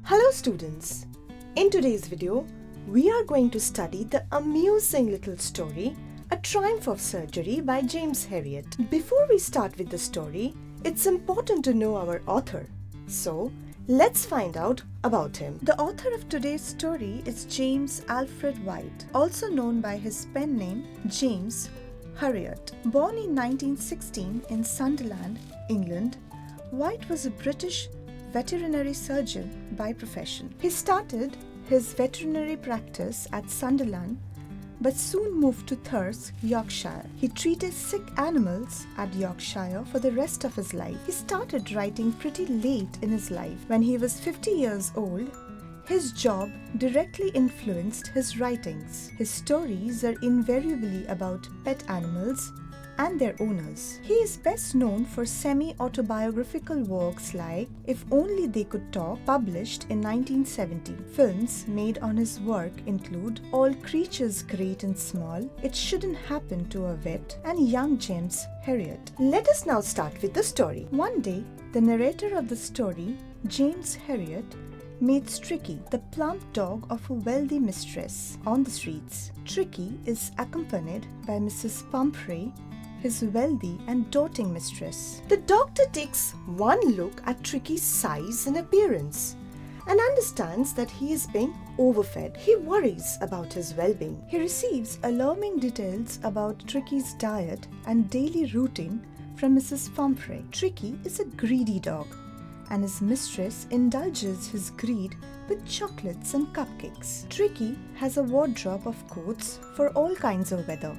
Hello students! In today's video, we are going to study the amusing little story, A Triumph of Surgery by James Herriot. Before we start with the story, it's important to know our author. So, let's find out about him. The author of today's story is James Alfred White, also known by his pen name James Herriot. Born in 1916 in Sunderland, England, White was a British veterinary surgeon by profession. He started his veterinary practice at Sunderland but soon moved to Thurles, Yorkshire. He treated sick animals at Yorkshire for the rest of his life. He started writing pretty late in his life. When he was 50 years old, his job directly influenced his writings. His stories are invariably about pet animals and their owners. He is best known for semi-autobiographical works like If Only They Could Talk, published in 1970. Films made on his work include All Creatures Great and Small, It Shouldn't Happen to a Vet, and Young James Herriot. Let us now start with the story. One day, the narrator of the story, James Herriot, meets Tricky, the plump dog of a wealthy mistress, on the streets. Tricky is accompanied by Mrs. Pumphrey, his wealthy and doting mistress. The doctor takes one look at Tricky's size and appearance and understands that he is being overfed. He worries about his well-being. He receives alarming details about Tricky's diet and daily routine from Mrs. Pumphrey. Tricky is a greedy dog, and his mistress indulges his greed with chocolates and cupcakes. Tricky has a wardrobe of coats for all kinds of weather,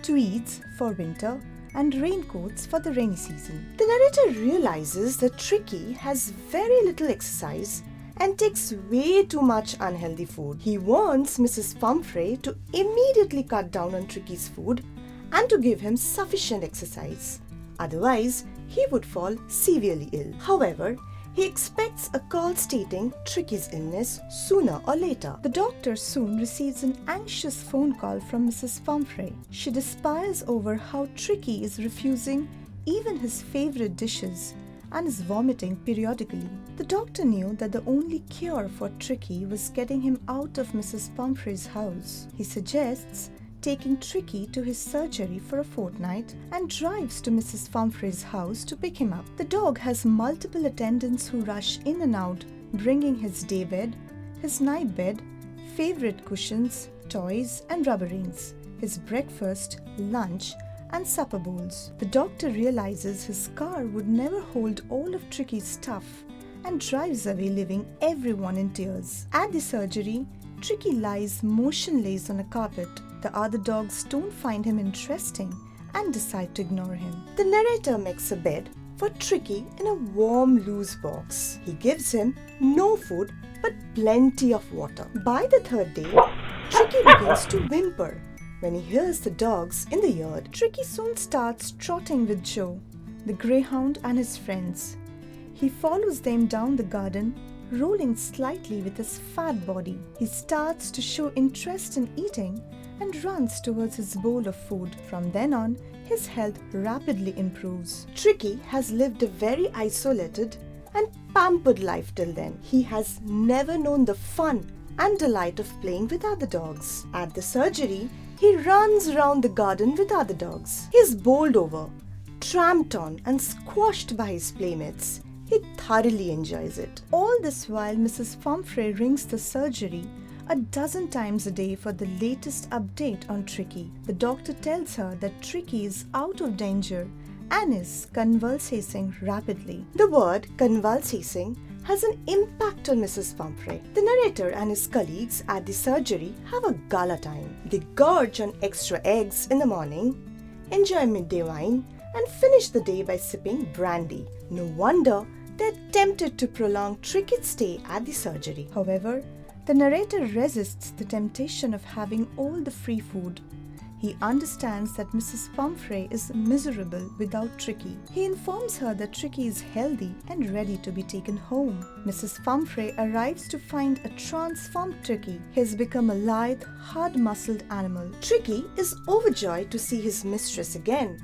tweeds for winter, and raincoats for the rainy season. The narrator realizes that Tricky has very little exercise and takes way too much unhealthy food. He wants Mrs. Pumphrey to immediately cut down on Tricky's food and to give him sufficient exercise. Otherwise, he would fall severely ill. However, he expects a call stating Tricky's illness sooner or later. The doctor soon receives an anxious phone call from Mrs. Pumphrey. She despairs over how Tricky is refusing even his favorite dishes and is vomiting periodically. The doctor knew that the only cure for Tricky was getting him out of Mrs. Pumphrey's house. He suggests taking Tricky to his surgery for a fortnight and drives to Mrs. Pumphrey's house to pick him up. The dog has multiple attendants who rush in and out, bringing his daybed, his nightbed, favorite cushions, toys and rubberines, his breakfast, lunch and supper bowls. The doctor realizes his car would never hold all of Tricky's stuff and drives away, leaving everyone in tears. At the surgery, Tricky lies motionless on a carpet. The other dogs don't find him interesting and decide to ignore him. The narrator makes a bed for Tricky in a warm, loose box. He gives him no food but plenty of water. By the third day, Tricky begins to whimper when he hears the dogs in the yard. Tricky soon starts trotting with Joe, the greyhound, and his friends. He follows them down the garden, rolling slightly with his fat body. He starts to show interest in eating and runs towards his bowl of food. From then on, his health rapidly improves. Tricky has lived a very isolated and pampered life till then. He has never known the fun and delight of playing with other dogs. At the surgery, he runs around the garden with other dogs. He is bowled over, tramped on, and squashed by his playmates. He thoroughly enjoys it. All this while, Mrs. Pumphrey rings the surgery a dozen times a day for the latest update on Tricky. The doctor tells her that Tricky is out of danger and is convulsing rapidly. The word convulsing has an impact on Mrs. Pumphrey. The narrator and his colleagues at the surgery have a gala time. They gorge on extra eggs in the morning, enjoy midday wine, and finish the day by sipping brandy. No wonder they're tempted to prolong Tricky's stay at the surgery. However, the narrator resists the temptation of having all the free food. He understands that Mrs. Pumphrey is miserable without Tricky. He informs her that Tricky is healthy and ready to be taken home. Mrs. Pumphrey arrives to find a transformed Tricky. He has become a lithe, hard-muscled animal. Tricky is overjoyed to see his mistress again.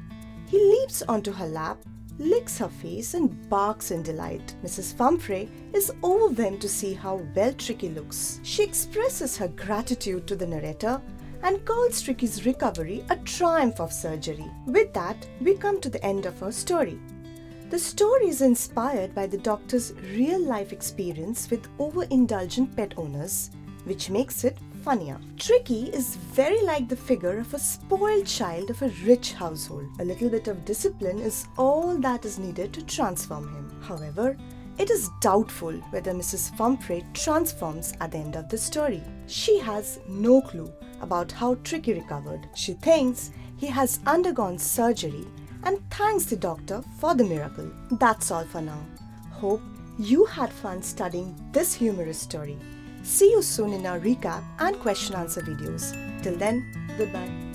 He leaps onto her lap, licks her face and barks in delight. Mrs. Pumphrey is overwhelmed to see how well Tricky looks. She expresses her gratitude to the narrator and calls Tricky's recovery a triumph of surgery. With that, we come to the end of our story. The story is inspired by the doctor's real-life experience with overindulgent pet owners, which makes it funnier. Tricky is very like the figure of a spoiled child of a rich household. A little bit of discipline is all that is needed to transform him. However, it is doubtful whether Mrs. Pumphrey transforms at the end of the story. She has no clue about how Tricky recovered. She thinks he has undergone surgery and thanks the doctor for the miracle. That's all for now. Hope you had fun studying this humorous story. See you soon in our recap and question answer videos. Till then, goodbye.